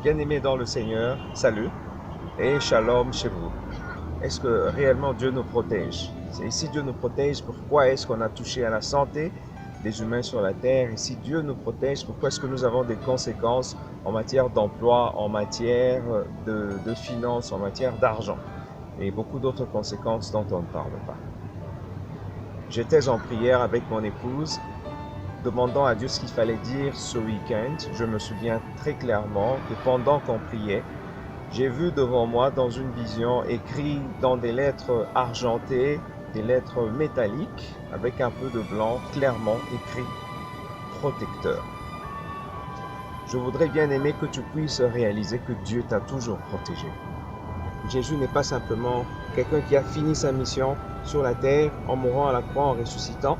Bien-aimés dans le Seigneur, salut et shalom chez vous. Est-ce que réellement Dieu nous protège? Et si Dieu nous protège, pourquoi est-ce qu'on a touché à la santé des humains sur la terre? Et si Dieu nous protège, pourquoi est-ce que nous avons des conséquences en matière d'emploi, en matière de finances, en matière d'argent et beaucoup d'autres conséquences dont on ne parle pas? J'étais en prière avec mon épouse, demandant à Dieu ce qu'il fallait dire ce week-end. Je me souviens très clairement que pendant qu'on priait, j'ai vu devant moi dans une vision écrit dans des lettres argentées, des lettres métalliques avec un peu de blanc, clairement écrit protecteur. Je voudrais bien aimer que tu puisses réaliser que Dieu t'a toujours protégé. Jésus n'est pas simplement quelqu'un qui a fini sa mission sur la terre en mourant à la croix, en ressuscitant.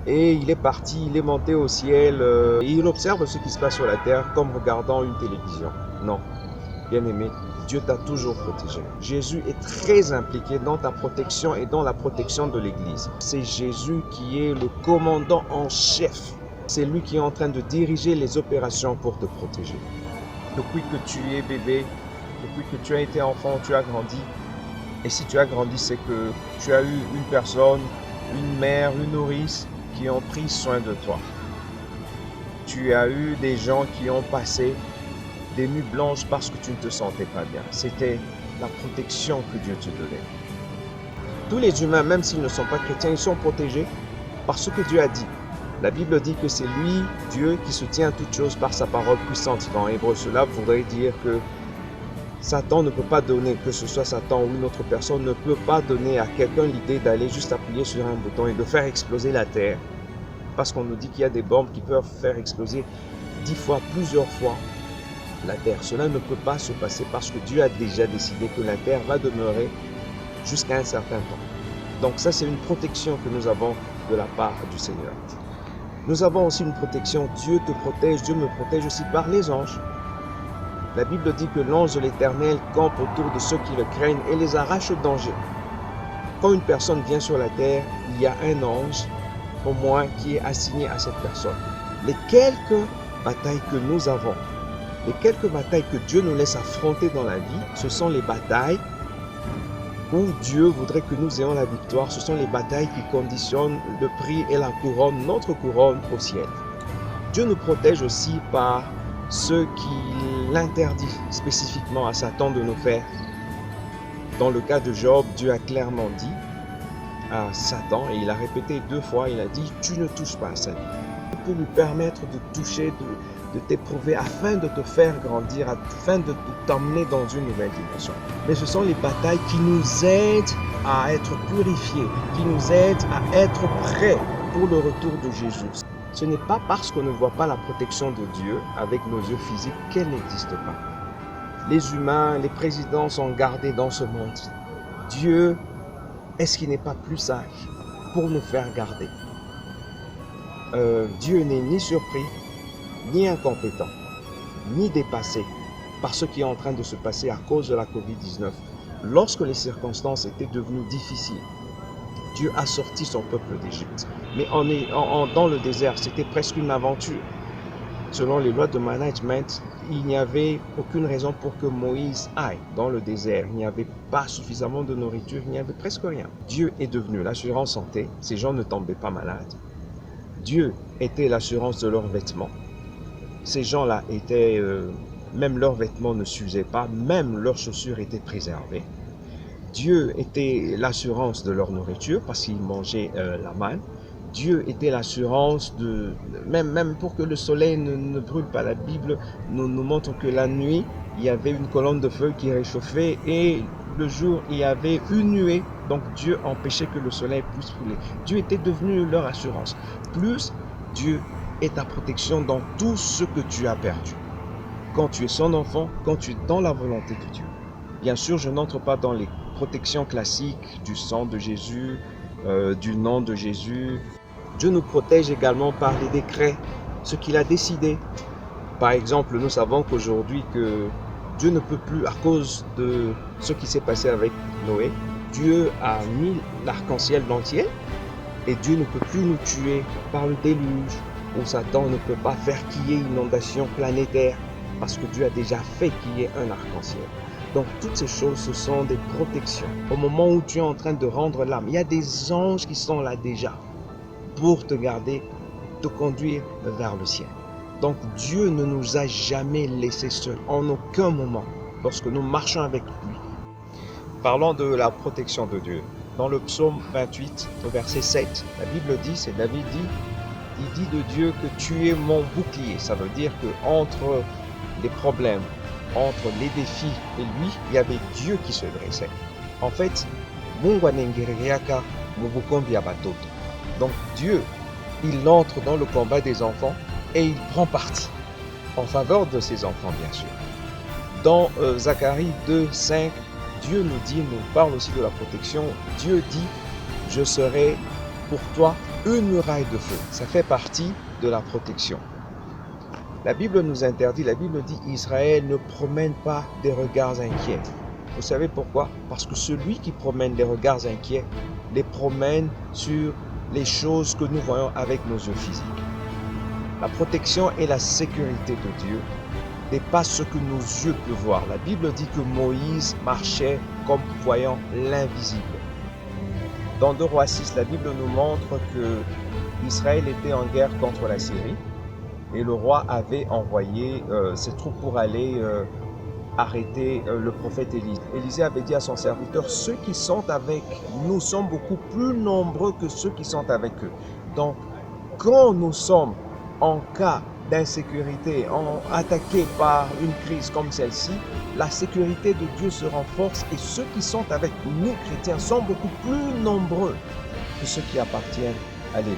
Et il est parti, il est monté au ciel et il observe ce qui se passe sur la terre comme regardant une télévision. Non, bien-aimé, Dieu t'a toujours protégé. Jésus est très impliqué dans ta protection et dans la protection de l'Église. C'est Jésus qui est le commandant en chef. C'est lui qui est en train de diriger les opérations pour te protéger. Depuis que tu es bébé, depuis que tu as été enfant, tu as grandi. Et si tu as grandi, c'est que tu as eu une personne, une mère, une nourrice qui ont pris soin de toi. Tu as eu des gens qui ont passé des nuits blanches parce que tu ne te sentais pas bien. C'était la protection que Dieu te donnait. Tous les humains, même s'ils ne sont pas chrétiens, ils sont protégés par ce que Dieu a dit. La Bible dit que c'est lui, Dieu, qui se tient à toutes choses par sa parole puissante. En hébreu, cela voudrait dire que Satan ne peut pas donner, que ce soit Satan ou une autre personne, ne peut pas donner à quelqu'un l'idée d'aller juste appuyer sur un bouton et de faire exploser la terre. Parce qu'on nous dit qu'il y a des bombes qui peuvent faire exploser 10 fois, plusieurs fois la terre. Cela ne peut pas se passer parce que Dieu a déjà décidé que la terre va demeurer jusqu'à un certain temps. Donc ça, c'est une protection que nous avons de la part du Seigneur. Nous avons aussi une protection. Dieu te protège, Dieu me protège aussi par les anges. La Bible dit que l'ange de l'Éternel campe autour de ceux qui le craignent et les arrache au danger. Quand une personne vient sur la terre, il y a un ange, au moins, qui est assigné à cette personne. Les quelques batailles que nous avons, les quelques batailles que Dieu nous laisse affronter dans la vie, ce sont les batailles où Dieu voudrait que nous ayons la victoire. Ce sont les batailles qui conditionnent le prix et la couronne, notre couronne au ciel. Dieu nous protège aussi par ce qu'il interdit spécifiquement à Satan de nous faire. Dans le cas de Job, Dieu a clairement dit à Satan, et il a répété 2 fois, il a dit « Tu ne touches pas à sa vie ». Tu peux lui permettre de toucher, de t'éprouver afin de te faire grandir, afin de t'emmener dans une nouvelle dimension. Mais ce sont les batailles qui nous aident à être purifiés, qui nous aident à être prêts pour le retour de Jésus. Ce n'est pas parce qu'on ne voit pas la protection de Dieu avec nos yeux physiques qu'elle n'existe pas. Les humains, les présidents sont gardés dans ce monde. Dieu, est-ce qu'il n'est pas plus sage pour nous faire garder? Dieu n'est ni surpris, ni incompétent, ni dépassé par ce qui est en train de se passer à cause de la COVID-19. Lorsque les circonstances étaient devenues difficiles, Dieu a sorti son peuple d'Égypte. Mais dans le désert, c'était presque une aventure. Selon les lois de management, il n'y avait aucune raison pour que Moïse aille dans le désert. Il n'y avait pas suffisamment de nourriture, il n'y avait presque rien. Dieu est devenu l'assurance santé, ces gens ne tombaient pas malades. Dieu était l'assurance de leurs vêtements. Ces gens-là étaient, même leurs vêtements ne s'usaient pas, même leurs chaussures étaient préservées. Dieu était l'assurance de leur nourriture parce qu'ils mangeaient la manne. Dieu était l'assurance de... Même pour que le soleil ne brûle pas. La Bible nous montre que la nuit, il y avait une colonne de feu qui réchauffait et le jour, il y avait une nuée. Donc Dieu empêchait que le soleil puisse brûler. Dieu était devenu leur assurance. Plus, Dieu est ta protection dans tout ce que tu as perdu. Quand tu es son enfant, quand tu es dans la volonté de Dieu. Bien sûr, je n'entre pas dans les protections classiques du sang de Jésus, du nom de Jésus. Dieu nous protège également par les décrets, ce qu'il a décidé. Par exemple, nous savons qu'aujourd'hui que Dieu ne peut plus, à cause de ce qui s'est passé avec Noé, Dieu a mis l'arc-en-ciel dans le ciel et Dieu ne peut plus nous tuer par le déluge, où Satan ne peut pas faire qu'il y ait une inondation planétaire. parce que Dieu a déjà fait qu'il y ait un arc-en-ciel. Donc toutes ces choses, ce sont des protections. Au moment où tu es en train de rendre l'âme, il y a des anges qui sont là déjà pour te garder, te conduire vers le ciel. Donc Dieu ne nous a jamais laissés seuls, en aucun moment, lorsque nous marchons avec lui. Parlons de la protection de Dieu. Dans le psaume 28, au verset 7, la Bible dit, c'est David dit, il dit de Dieu que tu es mon bouclier. Ça veut dire que entre les problèmes, entre les défis et lui, il y avait Dieu qui se dressait. En fait, donc Dieu, il entre dans le combat des enfants et il prend parti en faveur de ses enfants, bien sûr. Dans Zacharie 2, 5, Dieu nous parle aussi de la protection. Dieu dit, je serai pour toi une muraille de feu. Ça fait partie de la protection. La Bible nous interdit, la Bible dit, Israël ne promène pas des regards inquiets. Vous savez pourquoi? Parce que celui qui promène des regards inquiets les promène sur les choses que nous voyons avec nos yeux physiques. La protection et la sécurité de Dieu dépassent ce que nos yeux peuvent voir. La Bible dit que Moïse marchait comme voyant l'invisible. Dans 2 Rois 6, la Bible nous montre que Israël était en guerre contre la Syrie et le roi avait envoyé ses troupes pour aller arrêter le prophète Élisée. Élisée avait dit à son serviteur, ceux qui sont avec nous sont beaucoup plus nombreux que ceux qui sont avec eux. Donc, quand nous sommes en cas d'insécurité, attaqués par une crise comme celle-ci, la sécurité de Dieu se renforce et ceux qui sont avec nous, chrétiens, sont beaucoup plus nombreux que ceux qui appartiennent à l'ennemi.